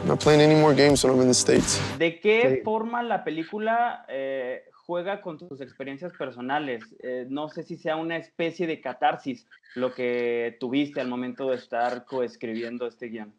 I'm not playing any more games when I'm in the States. ¿De qué Sí. forma la película juega con tus experiencias personales? No sé si sea una especie de catarsis lo que tuviste al momento de estar coescribiendo este guión.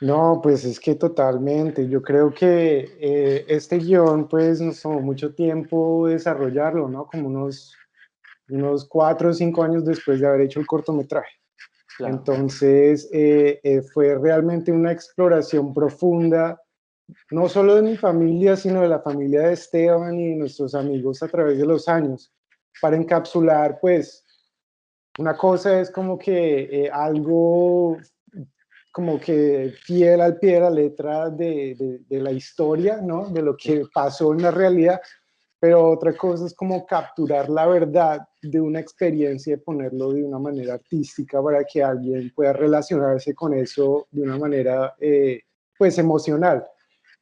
No, pues es que totalmente. Yo creo que este guión, pues nos tomó mucho tiempo desarrollarlo, ¿no? Como unos 4 o 5 años después de haber hecho el cortometraje. Claro. Entonces, fue realmente una exploración profunda, no solo de mi familia, sino de la familia de Esteban y de nuestros amigos a través de los años, para encapsular, pues, una cosa es como que algo como que fiel al pie de la letra de la historia, ¿no? De lo que pasó en la realidad, pero otra cosa es como capturar la verdad de una experiencia y ponerlo de una manera artística para que alguien pueda relacionarse con eso de una manera, pues, emocional.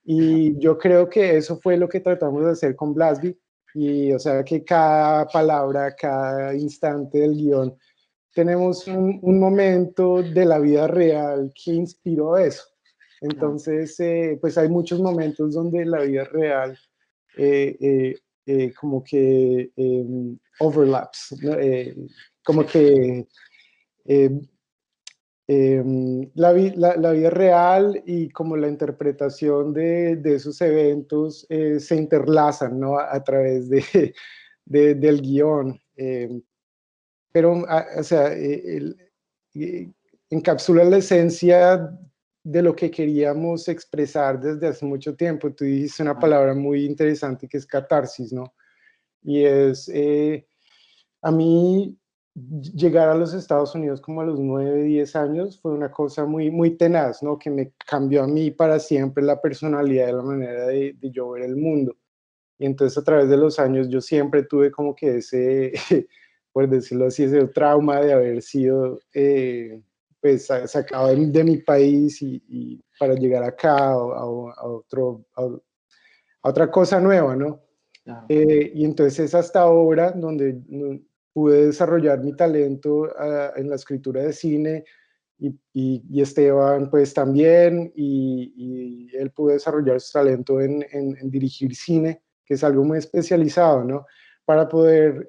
Y yo creo que eso fue lo que tratamos de hacer con Blasby, y o sea que cada palabra, cada instante del guión, tenemos un momento de la vida real que inspiró eso. Entonces, pues hay muchos momentos donde la vida real eh, como que overlaps, ¿no? Como que eh, la vida real y como la interpretación de esos eventos se interlazan, ¿no? A través del guión. Pero, o sea, encapsula la esencia de lo que queríamos expresar desde hace mucho tiempo. Tú dijiste una palabra muy interesante que es catarsis, ¿no? Y es, a mí, llegar a los Estados Unidos como a los 9, 10 años fue una cosa muy, muy tenaz, ¿no? Que me cambió a mí para siempre la personalidad y la manera de yo ver el mundo. Y entonces a través de los años yo siempre tuve como que ese, por decirlo así, ese trauma de haber sido pues sacado de mi país y para llegar acá a otra cosa nueva, ¿no? Claro. Y entonces es hasta ahora donde pude desarrollar mi talento en la escritura de cine y Esteban pues también, y él pudo desarrollar su talento en dirigir cine, que es algo muy especializado, ¿no? Para poder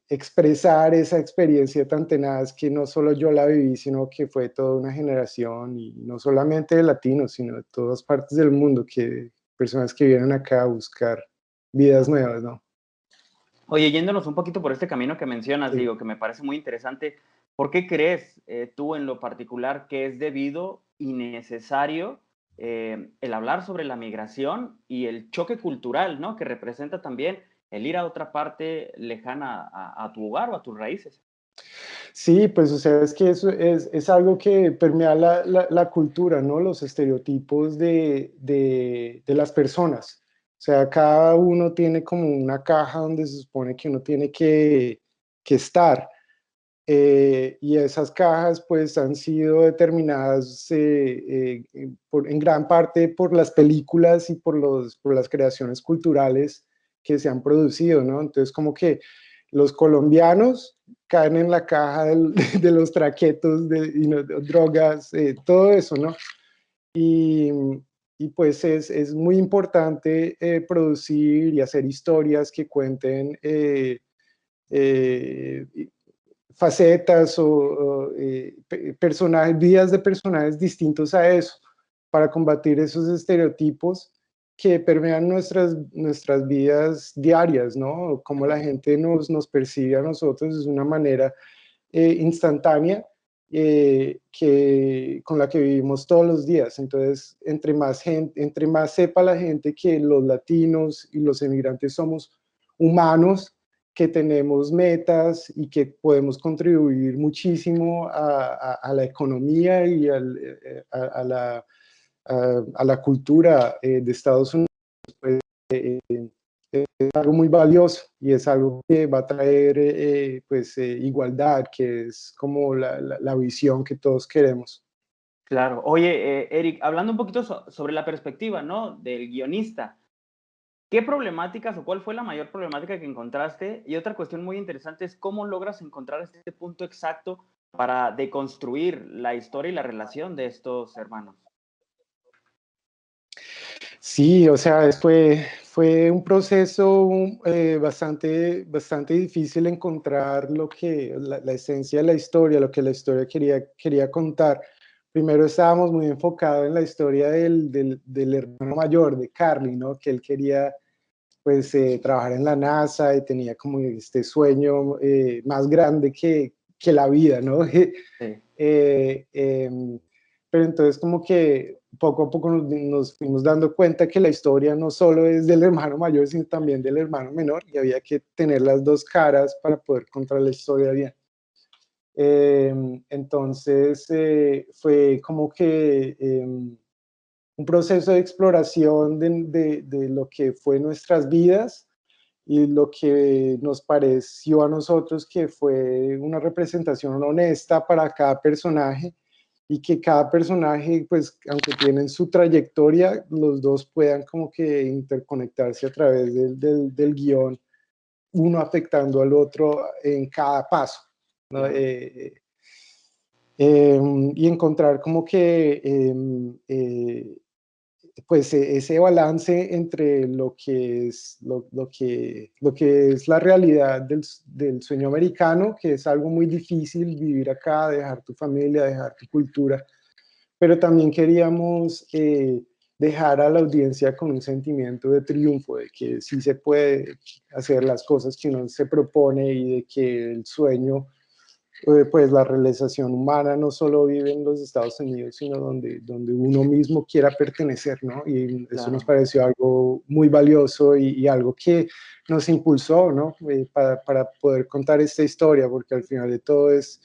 expresar esa experiencia tan tenaz que no solo yo la viví, sino que fue toda una generación, y no solamente de latinos, sino de todas partes del mundo, que personas que vienen acá a buscar vidas nuevas, ¿no? Oye, yéndonos un poquito por este camino que mencionas, Sí. digo, que me parece muy interesante, ¿por qué crees tú en lo particular que es debido y necesario el hablar sobre la migración y el choque cultural, ¿no? Que representa también el ir a otra parte lejana a tu hogar o a tus raíces. Sí, pues o sea, es que eso es algo que permea la cultura, ¿no? Los estereotipos de las personas. O sea, cada uno tiene como una caja donde se supone que uno tiene que estar. Y esas cajas pues han sido determinadas en gran parte por las películas y por las creaciones culturales que se han producido, ¿no? Entonces como que los colombianos caen en la caja de los traquetos, de drogas, todo eso, ¿no? Y, y pues es muy importante producir y hacer historias que cuenten eh, facetas personajes, vidas de personajes distintos a eso, para combatir esos estereotipos que permean nuestras vidas diarias, ¿no? Cómo la gente nos percibe a nosotros es una manera instantánea con la que vivimos todos los días. Entonces, entre más sepa la gente que los latinos y los emigrantes somos humanos, que tenemos metas y que podemos contribuir muchísimo a la economía y a la cultura de Estados Unidos, pues, es algo muy valioso y es algo que va a traer pues, igualdad, que es como la visión que todos queremos. Claro. Oye, Eric, hablando un poquito sobre la perspectiva, ¿no? Del guionista, ¿qué problemáticas o cuál fue la mayor problemática que encontraste? Y otra cuestión muy interesante es cómo logras encontrar este punto exacto para deconstruir la historia y la relación de estos hermanos? Sí, o sea, fue un proceso bastante difícil encontrar la esencia de la historia, lo que la historia quería contar. Primero estábamos muy enfocados en la historia del hermano mayor, de Carly, ¿no? Que él quería pues trabajar en la NASA y tenía como este sueño más grande que la vida, ¿no? Sí, Eh, em, pero entonces como que poco a poco nos fuimos dando cuenta que la historia no solo es del hermano mayor, sino también del hermano menor, y había que tener las dos caras para poder contar la historia bien. Entonces fue como que un proceso de exploración de lo que fue nuestras vidas y lo que nos pareció a nosotros que fue una representación honesta para cada personaje, y que cada personaje, pues, aunque tienen su trayectoria, los dos puedan como que interconectarse a través del guión, uno afectando al otro en cada paso, ¿no? claro. Y encontrar como que pues ese balance entre lo que es, lo que es la realidad del sueño americano, que es algo muy difícil vivir acá, dejar tu familia, dejar tu cultura, pero también queríamos dejar a la audiencia con un sentimiento de triunfo, de que sí se puede hacer las cosas que uno se propone y de que el sueño, pues la realización humana no solo vive en los Estados Unidos, sino donde uno mismo quiera pertenecer, ¿no? Y eso nos Claro. pareció algo muy valioso y algo que nos impulsó, ¿no? Para poder contar esta historia, porque al final de todo es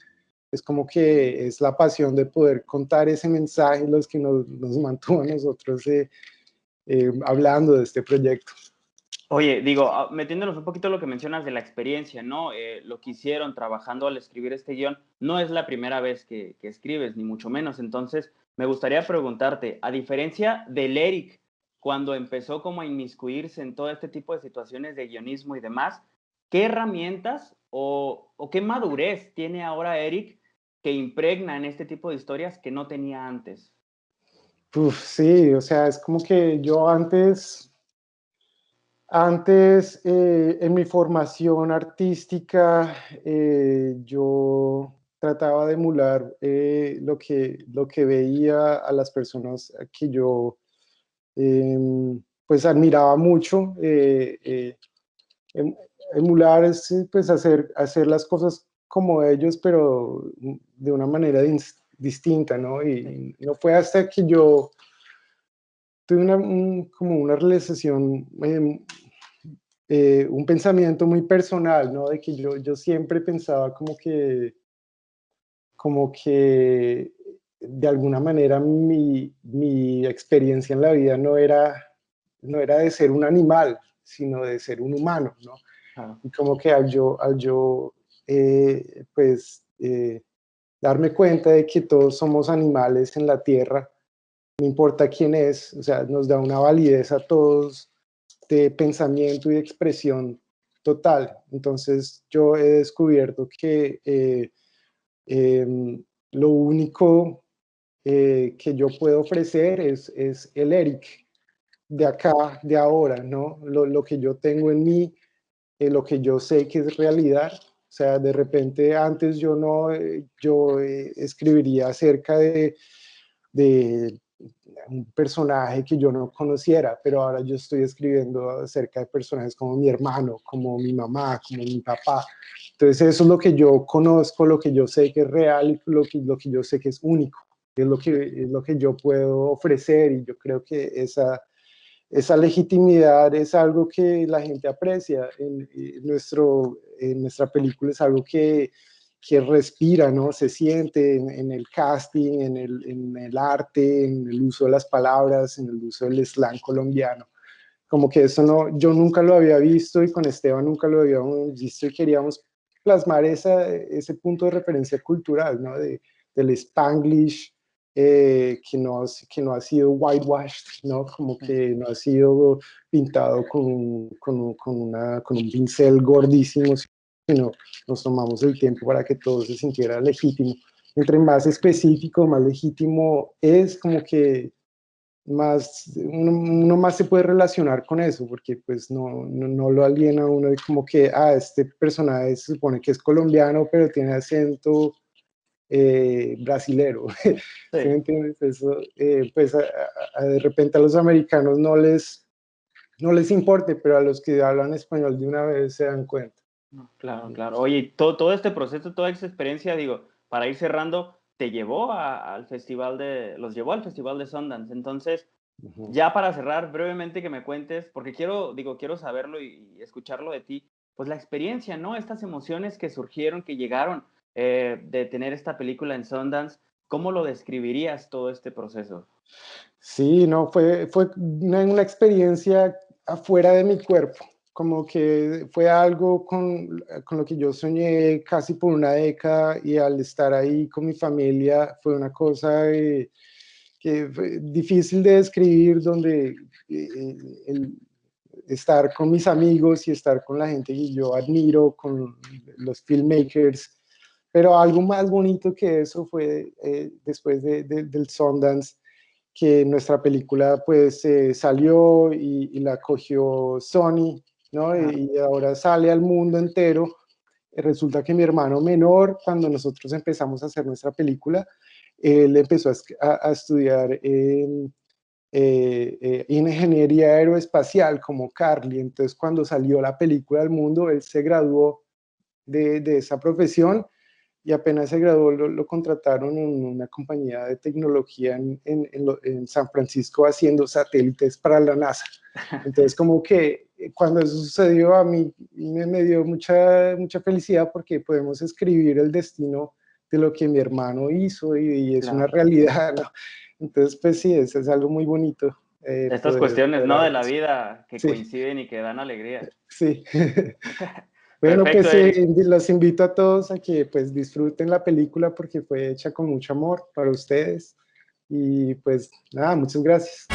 como que es la pasión de poder contar ese mensaje los que nos mantuvo a nosotros hablando de este proyecto. Oye, digo, metiéndonos un poquito a lo que mencionas de la experiencia, ¿no? Lo que hicieron trabajando al escribir este guión, no es la primera vez que escribes, ni mucho menos. Entonces, me gustaría preguntarte, a diferencia del Eric, cuando empezó como a inmiscuirse en todo este tipo de situaciones de guionismo y demás, ¿qué herramientas o qué madurez tiene ahora Eric que impregna en este tipo de historias que no tenía antes? Uf, sí, o sea, es como que yo antes, en mi formación artística, yo trataba de emular lo que veía a las personas que yo pues admiraba mucho. Em- Emular es pues hacer las cosas como ellos, pero de una manera distinta, ¿no? Sí, Y no fue hasta que yo tuve como una realización un pensamiento muy personal, ¿no? De que yo siempre pensaba como que de alguna manera mi experiencia en la vida no era de ser un animal, sino de ser un humano, ¿no? claro, Y como que al yo pues darme cuenta de que todos somos animales en la tierra, no importa quién es, o sea, nos da una validez a todos de pensamiento y de expresión total. Entonces yo he descubierto que lo único que yo puedo ofrecer es el Eric de acá, de ahora, ¿no? Lo que yo tengo en mí, lo que yo sé que es realidad. O sea, de repente antes yo no, yo escribiría acerca de un personaje que yo no conociera, pero ahora yo estoy escribiendo acerca de personajes como mi hermano, como mi mamá, como mi papá. Entonces eso es lo que yo conozco, lo que yo sé que es real y lo que yo sé que es único, es lo que yo puedo ofrecer, y yo creo que esa legitimidad es algo que la gente aprecia en nuestra película, es algo que respira, ¿no? Se siente en el casting, en el arte, en el uso de las palabras, en el uso del slang colombiano. Como que eso no, yo nunca lo había visto y con Esteban nunca lo habíamos visto, y queríamos plasmar ese punto de referencia cultural, ¿no? Del Spanglish, que no ha sido whitewashed, ¿no? Como sí. que no ha sido pintado con un pincel gordísimo, sino nos tomamos el tiempo para que todo se sintiera legítimo. Entre más específico, más legítimo es, como que más, uno más se puede relacionar con eso, porque pues no lo aliena a uno de como que, este personaje se supone que es colombiano, pero tiene acento brasilero. ¿Sí me Sí. entiendes? Eso, pues de repente a los americanos no les importe, pero a los que hablan español de una vez se dan cuenta. No, claro, claro. Oye, y todo este proceso, toda esa experiencia, digo, para ir cerrando, te llevó al festival los llevó al festival de Sundance. Entonces, Ujú. ya para cerrar, brevemente que me cuentes, porque quiero saberlo y escucharlo de ti, pues la experiencia, ¿no? Estas emociones que surgieron, que llegaron de tener esta película en Sundance, ¿cómo lo describirías todo este proceso? Sí, no, fue una experiencia afuera de mi cuerpo, como que fue algo con lo que yo soñé casi por una década, y al estar ahí con mi familia fue una cosa que fue difícil de describir, donde el estar con mis amigos y estar con la gente que yo admiro, con los filmmakers, pero algo más bonito que eso fue después del Sundance, que nuestra película pues salió y la cogió Sony, ¿no? Claro. Y ahora sale al mundo entero. Resulta que mi hermano menor, cuando nosotros empezamos a hacer nuestra película, él empezó a estudiar ingeniería aeroespacial como Carly. Entonces, cuando salió la película al mundo, él se graduó de esa profesión, y apenas se graduó lo contrataron en una compañía de tecnología en San Francisco, haciendo satélites para la NASA. Entonces, como que cuando eso sucedió, a mí me dio mucha felicidad, porque podemos escribir el destino de lo que mi hermano hizo, y es una Claro. realidad, ¿no? Entonces, pues sí, eso es algo muy bonito, Estas poder cuestiones, ¿no? De hablar de la eso. vida que Sí, coinciden y que dan alegría. sí. Bueno, Perfecto, pues Eric. los invito a todos a que pues disfruten la película, porque fue hecha con mucho amor para ustedes. Y pues nada, muchas gracias.